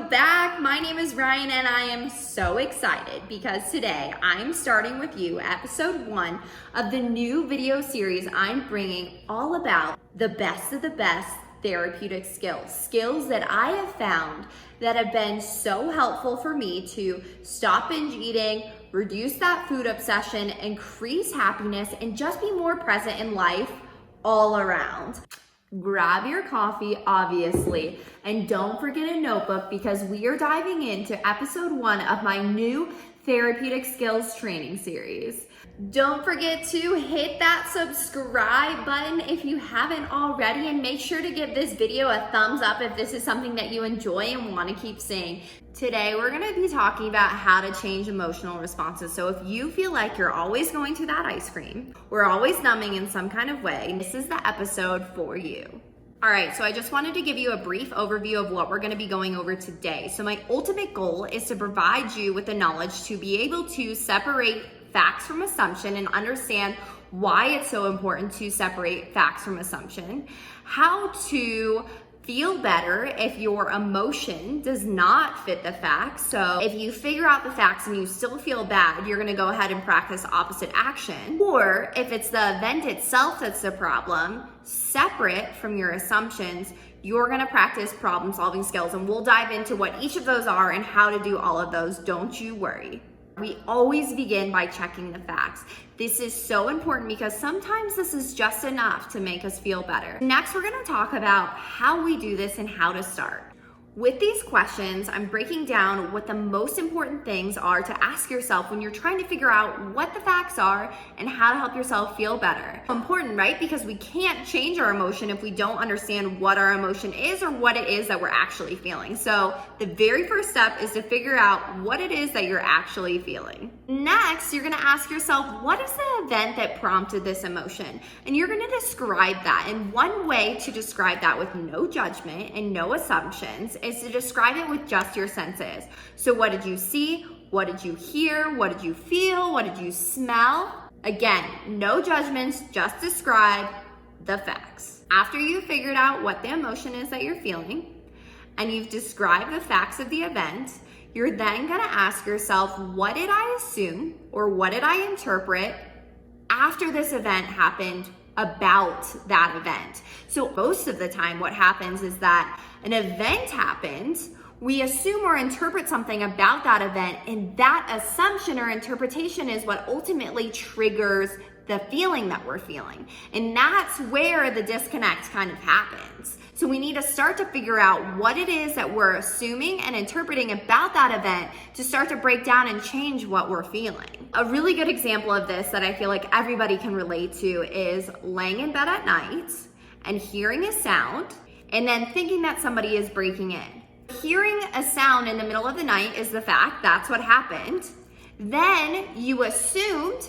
welcome back. My name is Ryan and I am so excited because today I'm starting with you episode 1 of the new video series I'm bringing all about the best of the best therapeutic skills that I have found that have been so helpful for me to stop binge eating, reduce that food obsession, increase happiness, and just be more present in life all around. Grab your coffee, obviously, and don't forget a notebook because we are diving into episode 1 of my new Therapeutic Skills training series. Don't forget to hit that subscribe button if you haven't already, and make sure to give this video a thumbs up if this is something that you enjoy and want to keep seeing. Today, we're going to be talking about how to change emotional responses. So if you feel like you're always going to that ice cream, or always numbing in some kind of way, this is the episode for you. All right, so I just wanted to give you a brief overview of what we're going to be going over today. So my ultimate goal is to provide you with the knowledge to be able to separate facts from assumption and understand why it's so important to separate facts from assumption, how to feel better if your emotion does not fit the facts. So if you figure out the facts and you still feel bad, you're gonna go ahead and practice opposite action. Or if it's the event itself that's the problem, separate from your assumptions, you're gonna practice problem solving skills. And we'll dive into what each of those are and how to do all of those, don't you worry. We always begin by checking the facts. This is so important because sometimes this is just enough to make us feel better. Next, we're gonna talk about how we do this and how to start. With these questions, I'm breaking down what the most important things are to ask yourself when you're trying to figure out what the facts are and how to help yourself feel better. Important, right? Because we can't change our emotion if we don't understand what our emotion is or what it is that we're actually feeling. So the very first step is to figure out what it is that you're actually feeling. Next, you're gonna ask yourself, what is the event that prompted this emotion? And you're gonna describe that. And one way to describe that with no judgment and no assumptions is to describe it with just your senses. So what did you see? What did you hear? What did you feel? What did you smell? Again, no judgments, just describe the facts. After you've figured out what the emotion is that you're feeling and you've described the facts of the event, you're then gonna ask yourself, what did I assume or what did I interpret after this event happened about that event? So most of the time what happens is that an event happens, we assume or interpret something about that event, and that assumption or interpretation is what ultimately triggers the feeling that we're feeling. And that's where the disconnect kind of happens. So we need to start to figure out what it is that we're assuming and interpreting about that event to start to break down and change what we're feeling. A really good example of this that I feel like everybody can relate to is laying in bed at night and hearing a sound and then thinking that somebody is breaking in. Hearing a sound in the middle of the night is the fact, that's what happened. Then you assumed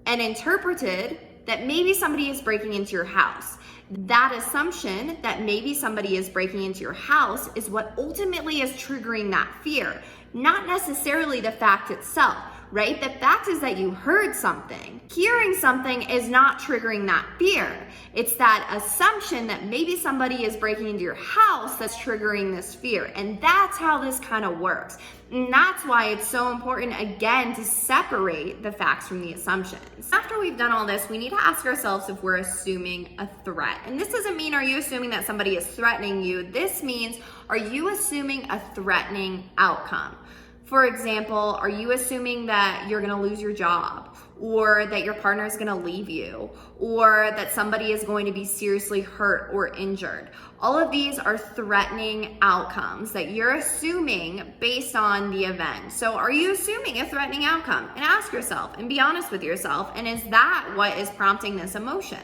and interpreted that maybe somebody is breaking into your house. That assumption that maybe somebody is breaking into your house is what ultimately is triggering that fear, not necessarily the fact itself, right? The fact is that you heard something. Hearing something is not triggering that fear. It's that assumption that maybe somebody is breaking into your house that's triggering this fear. And that's how this kind of works. And that's why it's so important, again, to separate the facts from the assumptions. After we've done all this, we need to ask ourselves if we're assuming a threat. And this doesn't mean, are you assuming that somebody is threatening you? This means, are you assuming a threatening outcome? For example, are you assuming that you're gonna lose your job, or that your partner is gonna leave you, or that somebody is going to be seriously hurt or injured? All of these are threatening outcomes that you're assuming based on the event. So are you assuming a threatening outcome? And ask yourself and be honest with yourself, and is that what is prompting this emotion?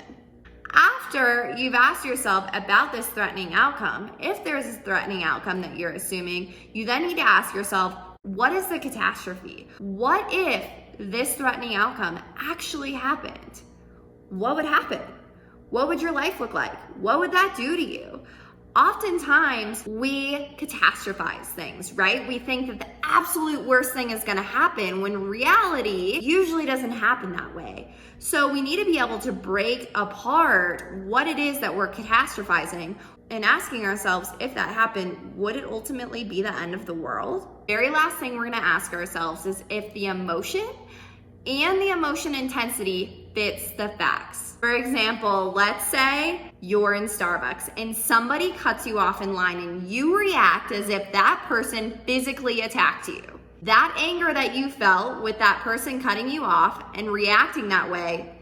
After you've asked yourself about this threatening outcome, if there's a threatening outcome that you're assuming, you then need to ask yourself, what is the catastrophe? What if this threatening outcome actually happened? What would happen? What would your life look like? What would that do to you? Oftentimes we catastrophize things, right? We think that the absolute worst thing is gonna happen, when reality usually doesn't happen that way. So we need to be able to break apart what it is that we're catastrophizing and asking ourselves, if that happened, would it ultimately be the end of the world? Very last thing we're gonna ask ourselves is if the emotion and the emotion intensity fits the facts. For example, let's say you're in Starbucks and somebody cuts you off in line and you react as if that person physically attacked you. That anger that you felt with that person cutting you off and reacting that way,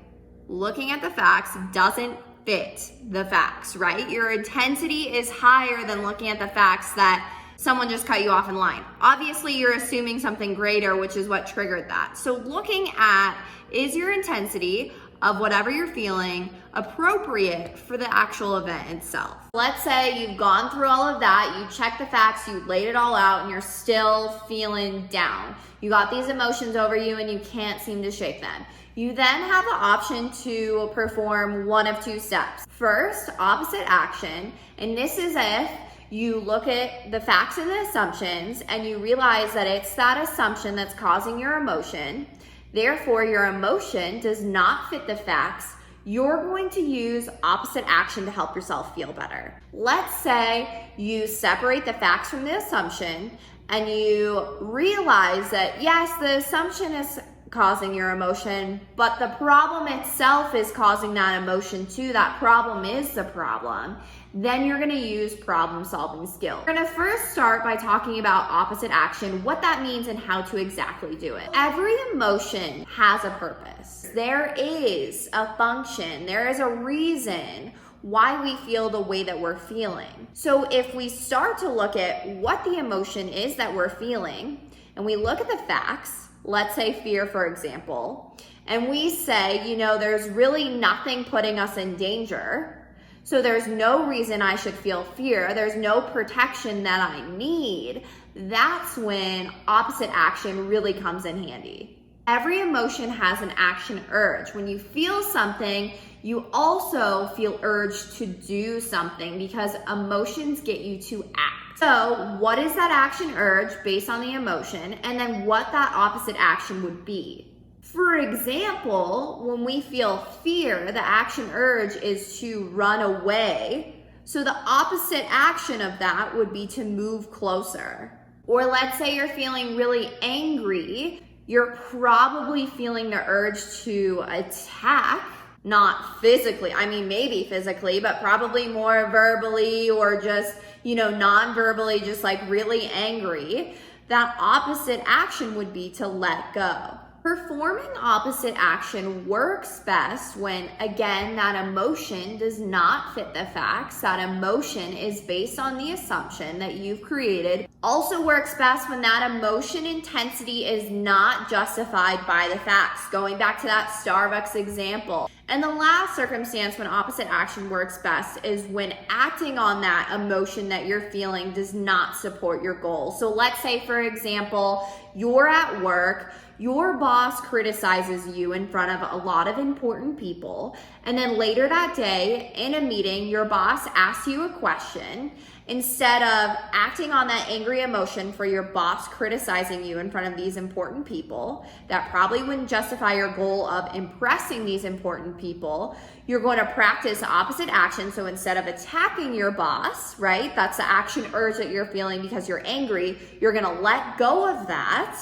looking at the facts, doesn't fit the facts, right? Your intensity is higher than looking at the facts that someone just cut you off in line. Obviously, you're assuming something greater, which is what triggered that. So looking at, is your intensity of whatever you're feeling appropriate for the actual event itself? Let's say you've gone through all of that, you checked the facts, you laid it all out, and you're still feeling down. You got these emotions over you and you can't seem to shake them. You then have the option to perform one of two steps. First, opposite action, and this is if you look at the facts and the assumptions and you realize that it's that assumption that's causing your emotion. Therefore, your emotion does not fit the facts. You're going to use opposite action to help yourself feel better. Let's say you separate the facts from the assumption and you realize that yes, the assumption is causing your emotion, but the problem itself is causing that emotion too. That problem is the problem. Then you're gonna use problem solving skills. We're gonna first start by talking about opposite action, what that means and how to exactly do it. Every emotion has a purpose. There is a function, there is a reason why we feel the way that we're feeling. So if we start to look at what the emotion is that we're feeling, and we look at the facts, let's say fear, for example, and we say, you know, there's really nothing putting us in danger, so there's no reason I should feel fear, there's no protection that I need, that's when opposite action really comes in handy. Every emotion has an action urge. When you feel something, you also feel urged to do something because emotions get you to act. So what is that action urge based on the emotion, and then what that opposite action would be? For example, when we feel fear, the action urge is to run away. So the opposite action of that would be to move closer. Or let's say you're feeling really angry, you're probably feeling the urge to attack, not physically. I mean, maybe physically, but probably more verbally or just, you know, non-verbally, just like really angry. That opposite action would be to let go. Performing opposite action works best when, again, that emotion does not fit the facts. That emotion is based on the assumption that you've created. Also works best when that emotion intensity is not justified by the facts. Going back to that Starbucks example. And the last circumstance when opposite action works best is when acting on that emotion that you're feeling does not support your goal. So let's say, for example, you're at work, your boss criticizes you in front of a lot of important people, and then later that day in a meeting, your boss asks you a question. Instead of acting on that angry emotion for your boss criticizing you in front of these important people, that probably wouldn't justify your goal of impressing these important people, you're going to practice opposite action. So instead of attacking your boss, right, that's the action urge that you're feeling because you're angry, you're going to let go of that.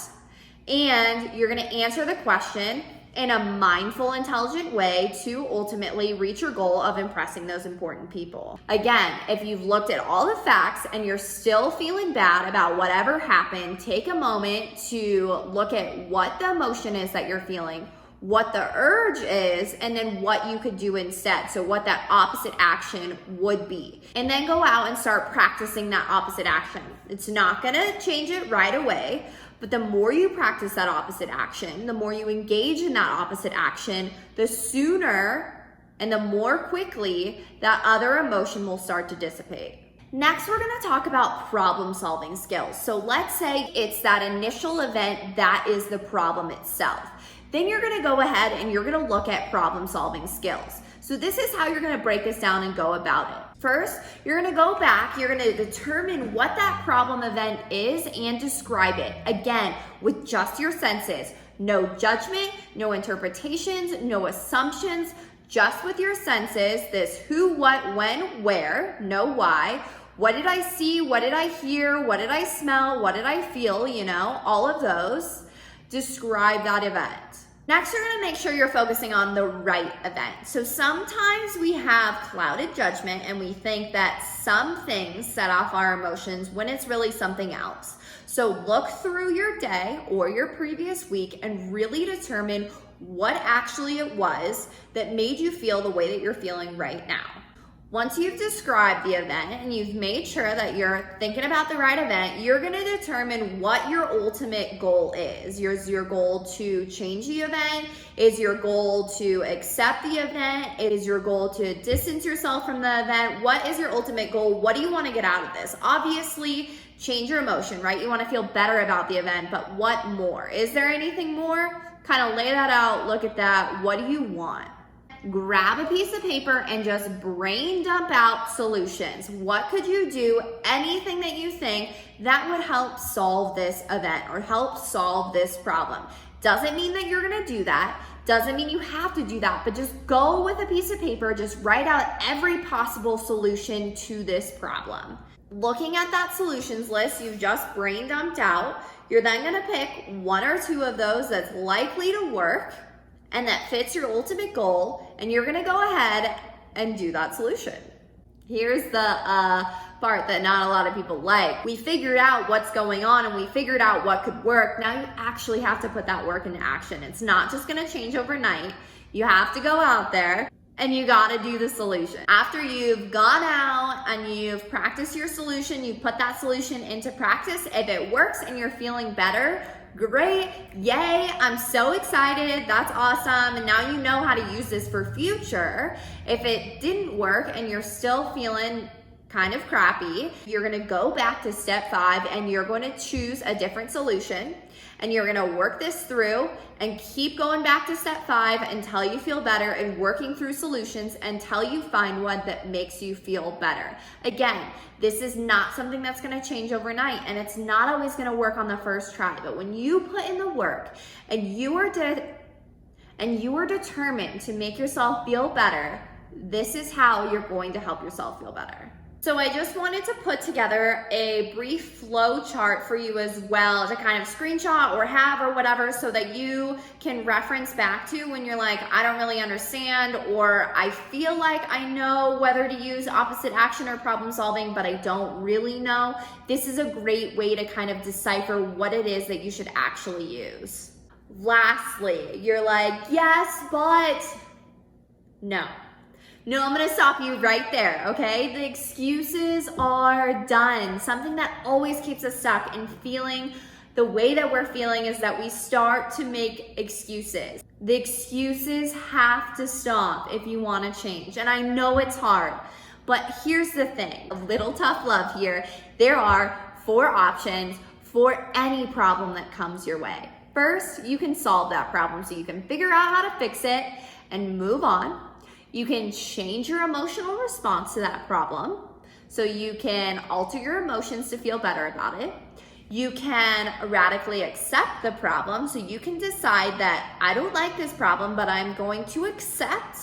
And you're gonna answer the question in a mindful, intelligent way to ultimately reach your goal of impressing those important people. Again, if you've looked at all the facts and you're still feeling bad about whatever happened, take a moment to look at what the emotion is that you're feeling, what the urge is, and then what you could do instead. So what that opposite action would be. And then go out and start practicing that opposite action. It's not gonna change it right away, but the more you practice that opposite action, the more you engage in that opposite action, the sooner and the more quickly that other emotion will start to dissipate. Next, we're gonna talk about problem solving skills. So let's say it's that initial event that is the problem itself. Then you're gonna go ahead and you're gonna look at problem solving skills. So this is how you're gonna break this down and go about it. First, you're gonna go back, you're gonna determine what that problem event is and describe it. Again, with just your senses. No judgment, no interpretations, no assumptions, just with your senses, this who, what, when, where, no why. What did I see? What did I hear? What did I smell? What did I feel? You know, all of those. Describe that event. Next, you're gonna make sure you're focusing on the right event. So sometimes we have clouded judgment and we think that some things set off our emotions when it's really something else. So look through your day or your previous week and really determine what actually it was that made you feel the way that you're feeling right now. Once you've described the event and you've made sure that you're thinking about the right event, you're gonna determine what your ultimate goal is. Is your goal to change the event? Is your goal to accept the event? Is your goal to distance yourself from the event? What is your ultimate goal? What do you wanna get out of this? Obviously, change your emotion, right? You wanna feel better about the event, but what more? Is there anything more? Kind of lay that out, look at that. What do you want? Grab a piece of paper and just brain dump out solutions. What could you do? Anything that you think that would help solve this event or help solve this problem. Doesn't mean that you're gonna do that. Doesn't mean you have to do that, but just go with a piece of paper, just write out every possible solution to this problem. Looking at that solutions list you've just brain dumped out, you're then gonna pick one or two of those that's likely to work and that fits your ultimate goal, and you're gonna go ahead and do that solution. Here's the part that not a lot of people like. We figured out what's going on and we figured out what could work. Now you actually have to put that work into action. It's not just gonna change overnight. You have to go out there and you gotta do the solution. After you've gone out and you've practiced your solution, you put that solution into practice. If it works and you're feeling better, great, yay, I'm so excited, that's awesome, and now you know how to use this for future. If it didn't work and you're still feeling kind of crappy, you're gonna go back to step 5 and you're gonna choose a different solution and you're gonna work this through and keep going back to step 5 until you feel better and working through solutions until you find one that makes you feel better. Again, this is not something that's gonna change overnight and it's not always gonna work on the first try, but when you put in the work and you are determined to make yourself feel better, this is how you're going to help yourself feel better. So I just wanted to put together a brief flow chart for you as well to kind of screenshot or have or whatever so that you can reference back to when you're like, I don't really understand, or I feel like I know whether to use opposite action or problem solving, but I don't really know. This is a great way to kind of decipher what it is that you should actually use. Lastly, you're like, yes, but no. No, I'm gonna stop you right there, okay? The excuses are done. Something that always keeps us stuck in feeling the way that we're feeling is that we start to make excuses. The excuses have to stop if you wanna change. And I know it's hard, but here's the thing, a little tough love here. There are 4 options for any problem that comes your way. First, you can solve that problem so you can figure out how to fix it and move on. You can change your emotional response to that problem. So you can alter your emotions to feel better about it. You can radically accept the problem. So you can decide that I don't like this problem, but I'm going to accept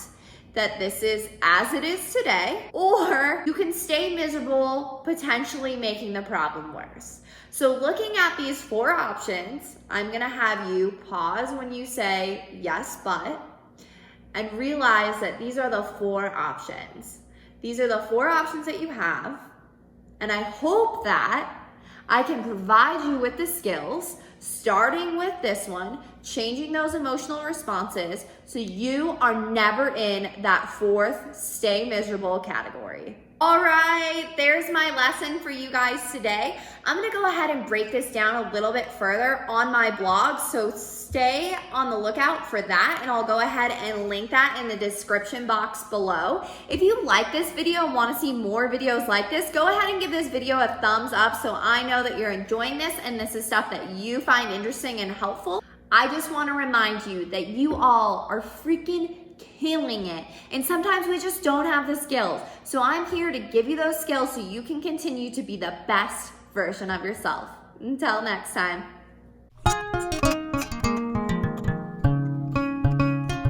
that this is as it is today. Or you can stay miserable, potentially making the problem worse. So looking at these 4 options, I'm gonna have you pause when you say yes, but, and realize that these are the 4 options. These are the 4 options that you have, and I hope that I can provide you with the skills, starting with this one, changing those emotional responses, so you are never in that 4th stay miserable category. All right, there's my lesson for you guys today. I'm gonna go ahead and break this down a little bit further on my blog, so stay on the lookout for that, and I'll go ahead and link that in the description box below. If you like this video and wanna see more videos like this, go ahead and give this video a thumbs up so I know that you're enjoying this and this is stuff that you find interesting and helpful. I just wanna remind you that you all are freaking killing it. And sometimes we just don't have the skills. So I'm here to give you those skills so you can continue to be the best version of yourself. Until next time.